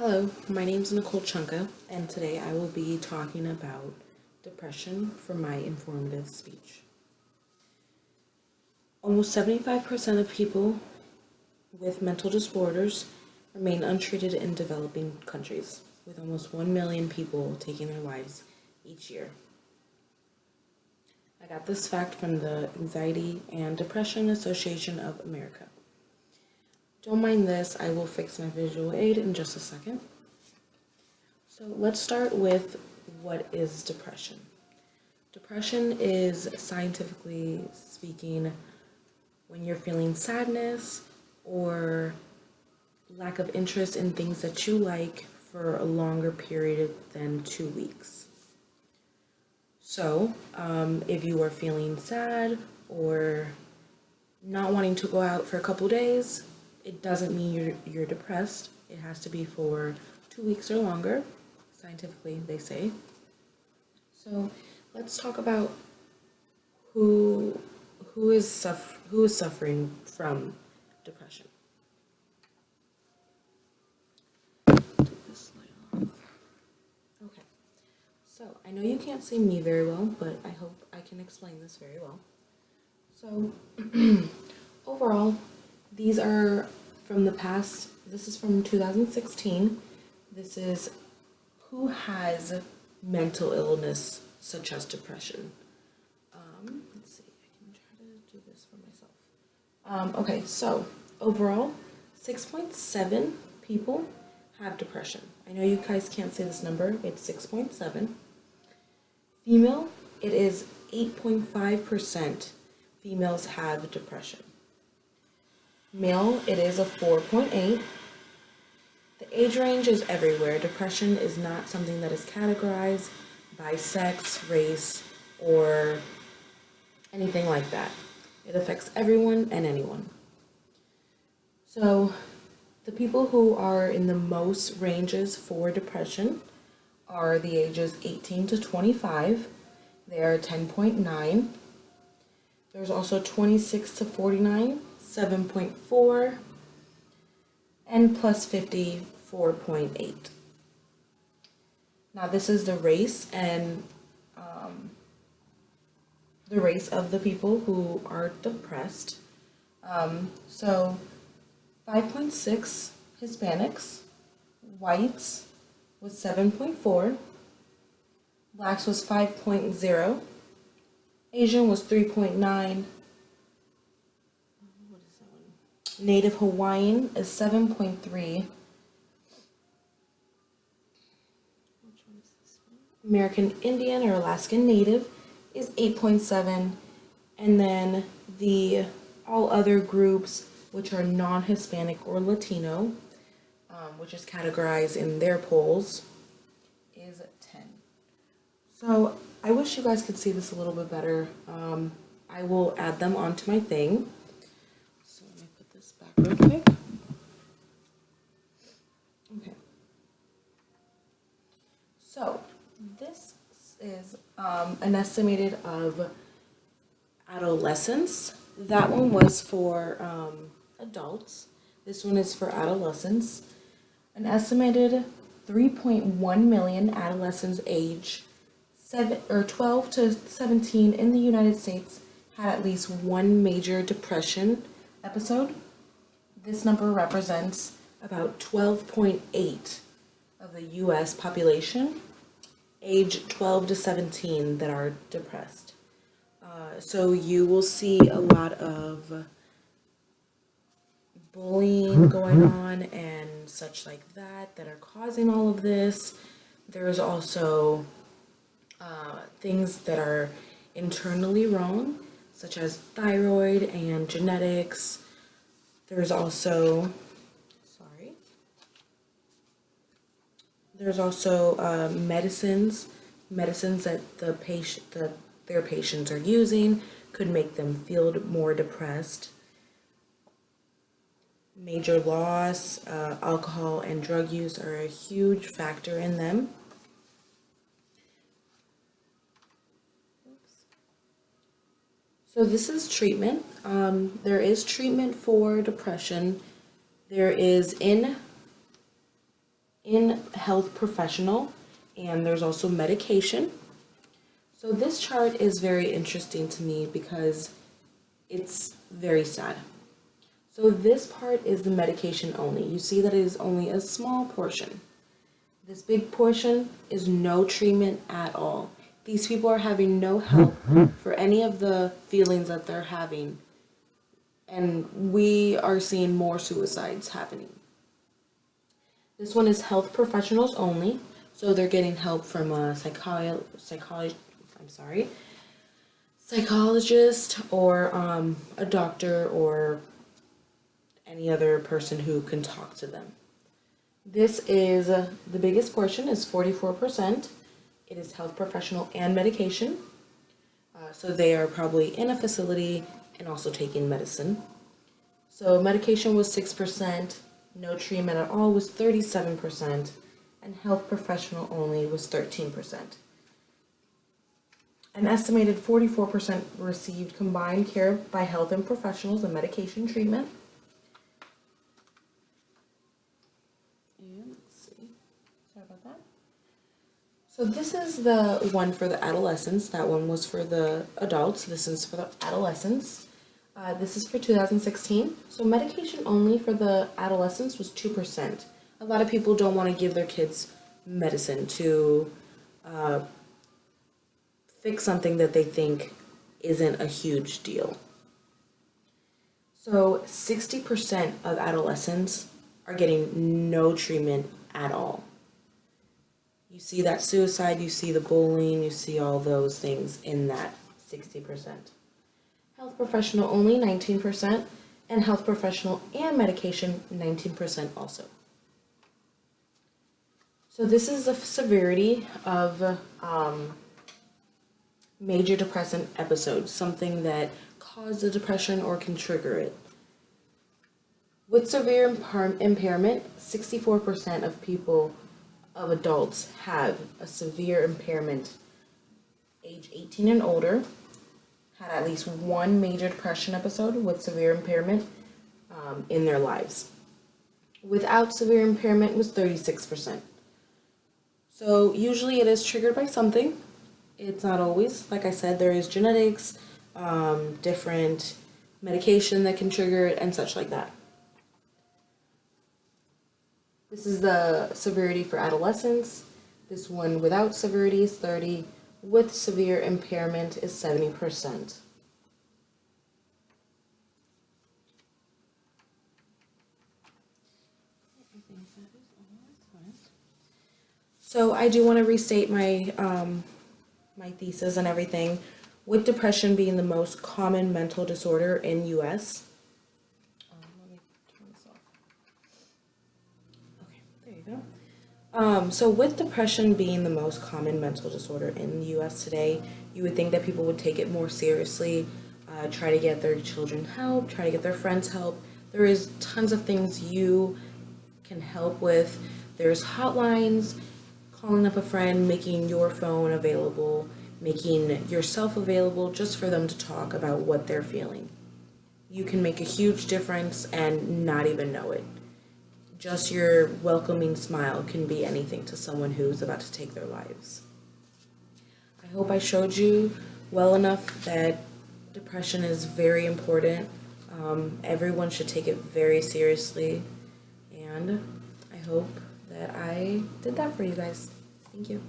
Hello, my name is Nicole Chunka, and today I will be talking about depression for my informative speech. Almost 75% of people with mental disorders remain untreated in developing countries, with almost 1 million people taking their lives each year. I got this fact from the Anxiety and Depression Association of America. Don't mind this, I will fix my visual aid in just a second. So let's start with what is depression. Depression is, scientifically speaking, when you're feeling sadness or lack of interest in things that you like for a longer period than 2 weeks. So, if you are feeling sad or not wanting to go out for a couple days, it doesn't mean you're depressed. It has to be for 2 weeks or longer, scientifically they say. So let's talk about who is suffering from depression. Take this light off. Okay. So I know you can't see me very well, but I hope I can explain this very well. So overall, these are from the past. This is from 2016. This is who has mental illness such as depression. Let's see, I can try to do this for myself. Okay, so overall, 6.7 people have depression. I know you guys can't see this number, it's 6.7. Female, it is 8.5% females have depression. Male, it is a 4.8. The age range is everywhere. Depression is not something that is categorized by sex, race, or anything like that. It affects everyone and anyone. So the people who are in the most ranges for depression are the ages 18 to 25. They are 10.9. There's also 26 to 49, 7.4, and plus 50, 4.8. Now this is the race and the race of the people who are depressed. So 5.6 Hispanics, whites was 7.4, blacks was 5.0, Asian was 3.9, what is that one? Native Hawaiian is 7.3. Which one is this one? American Indian or Alaskan Native is 8.7, and then the all other groups, which are non-Hispanic or Latino, which is categorized in their polls, is 10. So I wish you guys could see this a little bit better. I will add them onto my thing. So let me put this back real quick. Okay. So this is an estimated of adolescents. That one was for adults. This one is for adolescents. An estimated 3.1 million adolescents age 12 to 17 in the United States had at least one major depression episode. This number represents about 12.8 of the US population, age 12 to 17, that are depressed. So you will see a lot of bullying going on and such like that are causing all of this. There's also things that are internally wrong, such as thyroid and genetics. There's also, medicines that their patients are using could make them feel more depressed. Major loss, alcohol and drug use are a huge factor in them. So this is treatment. There is treatment for depression. There is in in health professional, and there's also medication. So this chart is very interesting to me because it's very sad. So this part is the medication only. You see that it is only a small portion. This big portion is no treatment at all. These people are having no help for any of the feelings that they're having. And we are seeing more suicides happening. This one is health professionals only. So they're getting help from a psychologist or a doctor or any other person who can talk to them. This is the biggest portion is 44%. It is health professional and medication. So they are probably in a facility and also taking medicine. So medication was 6%, no treatment at all was 37%, and health professional only was 13%. An estimated 44% received combined care by health and professionals and medication treatment. And let's see. Sorry about that. So this is the one for the adolescents. That one was for the adults. This is for the adolescents. This is for 2016. So medication only for the adolescents was 2%. A lot of people don't want to give their kids medicine to fix something that they think isn't a huge deal. So 60% of adolescents are getting no treatment at all. You see that suicide, you see the bullying, you see all those things in that 60%. Health professional only 19%, and health professional and medication 19% also. So this is the severity of major depressant episodes, something that caused the depression or can trigger it. With severe impairment, 64% of adults have a severe impairment. Age 18 and older had at least one major depression episode with severe impairment in their lives. Without severe impairment was 36%. So usually it is triggered by something. It's not always. Like I said, there is genetics, different medication that can trigger it, and such like that. This is the severity for adolescents. This one without severity is 30. With severe impairment is 70%. So I do want to restate my my thesis and everything. With depression being the most common mental disorder in U.S. Let me turn this off. Okay, there you go. So with depression being the most common mental disorder in the U.S. today, you would think that people would take it more seriously, try to get their children help, try to get their friends help. There is tons of things you can help with. There's hotlines, calling up a friend, making your phone available, making yourself available just for them to talk about what they're feeling. You can make a huge difference and not even know it. Just your welcoming smile can be anything to someone who's about to take their lives. I hope I showed you well enough that depression is very important. Everyone should take it very seriously, and I hope that I did that for you guys. Thank you.